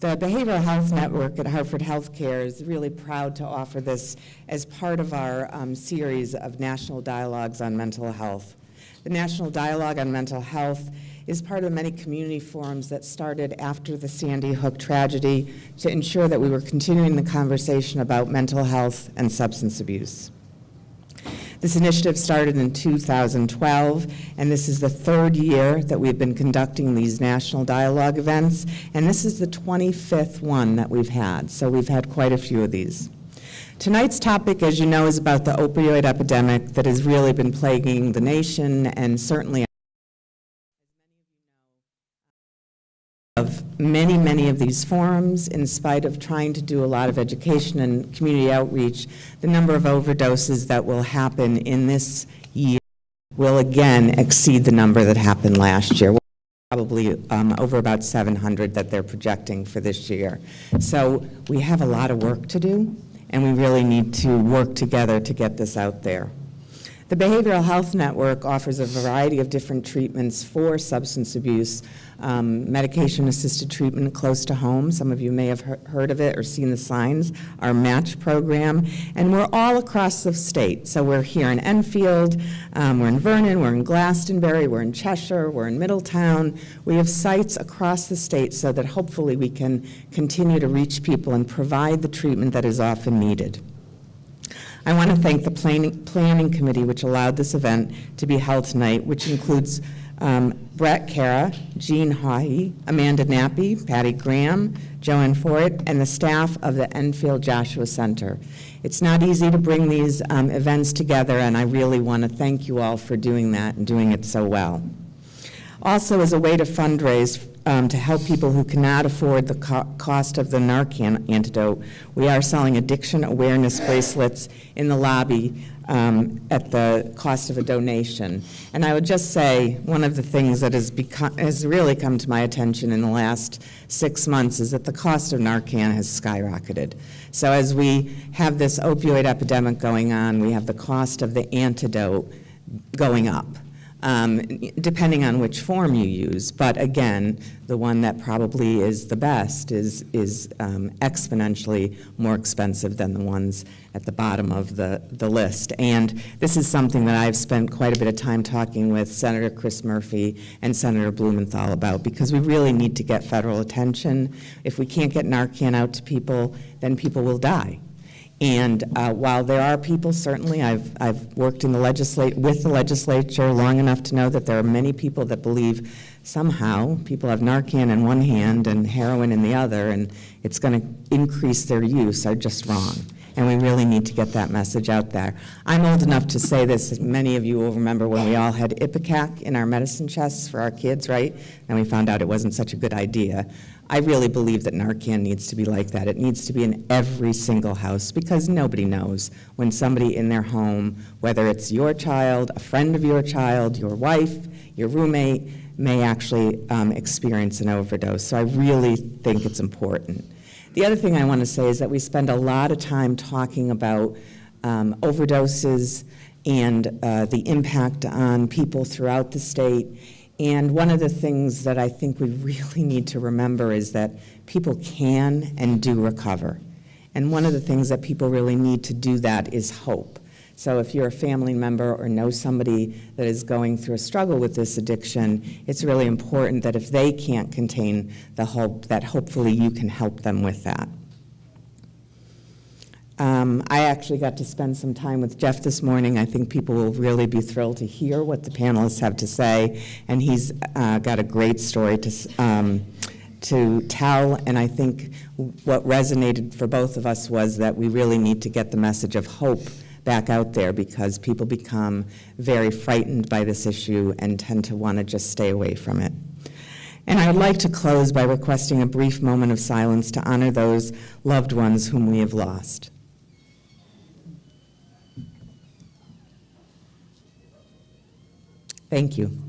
The Behavioral Health Network at Hartford Healthcare is really proud to offer this as part of our series of national dialogues on mental health. The National Dialogue on Mental Health is part of many community forums that started after the Sandy Hook tragedy to ensure that we were continuing the conversation about mental health and substance abuse. This initiative started in 2012, and this is the third year that we've been conducting these national dialogue events, and this is the 25th one that we've had, so we've had quite a few of these. Tonight's topic, as you know, is about the opioid epidemic that has really been plaguing the nation and certainly of many of these forums. In spite of trying to do a lot of education and community outreach, the number of overdoses that will happen in this year will again exceed the number that happened last year. Probably over about 700 that they're projecting for this year. So we have a lot of work to do, and we really need to work together to get this out there. The Behavioral Health Network offers a variety of different treatments for substance abuse, medication-assisted treatment close to home. Some of you may have heard of it or seen the signs, our MATCH program, and we're all across the state. So we're here in Enfield, we're in Vernon, we're in Glastonbury, we're in Cheshire, we're in Middletown. We have sites across the state so that hopefully we can continue to reach people and provide the treatment that is often needed. I want to thank the planning committee which allowed this event to be held tonight, which includes Brett Cara, Jean Haughey, Amanda Nappy, Patty Graham, Joanne Fort, and the staff of the Enfield Joshua Center. It's not easy to bring these events together, and I really want to thank you all for doing that and doing it so well. Also, as a way to fundraise to help people who cannot afford the cost of the Narcan antidote, we are selling addiction awareness bracelets in the lobby at the cost of a donation. And I would just say one of the things that has really come to my attention in the last 6 months is that the cost of Narcan has skyrocketed. So as we have this opioid epidemic going on, we have the cost of the antidote going up. Depending on which form you use. But again, the one that probably is the best is exponentially more expensive than the ones at the bottom of the list. And this is something that I've spent quite a bit of time talking with Senator Chris Murphy and Senator Blumenthal about, because we really need to get federal attention. If we can't get Narcan out to people, then people will die. And while there are people, certainly, I've worked in the with the legislature long enough to know that there are many people that believe somehow people have Narcan in one hand and heroin in the other, and it's going to increase their use, are just wrong. And we really need to get that message out there. I'm old enough to say this. Many of you will remember when we all had Ipecac in our medicine chests for our kids, right? And we found out it wasn't such a good idea. I really believe that Narcan needs to be like that. It needs to be in every single house, because nobody knows when somebody in their home, whether it's your child, a friend of your child, your wife, your roommate, may actually experience an overdose. So I really think it's important. The other thing I want to say is that we spend a lot of time talking about overdoses and the impact on people throughout the state. And one of the things that I think we really need to remember is that people can and do recover. And one of the things that people really need to do that is hope. So if you're a family member or know somebody that is going through a struggle with this addiction, it's really important that if they can't contain the hope, that hopefully you can help them with that. I actually got to spend some time with Jeff this morning. I think people will really be thrilled to hear what the panelists have to say, and he's got a great story to tell, and I think what resonated for both of us was that we really need to get the message of hope back out there, because people become very frightened by this issue and tend to want to just stay away from it. And I would like to close by requesting a brief moment of silence to honor those loved ones whom we have lost. Thank you.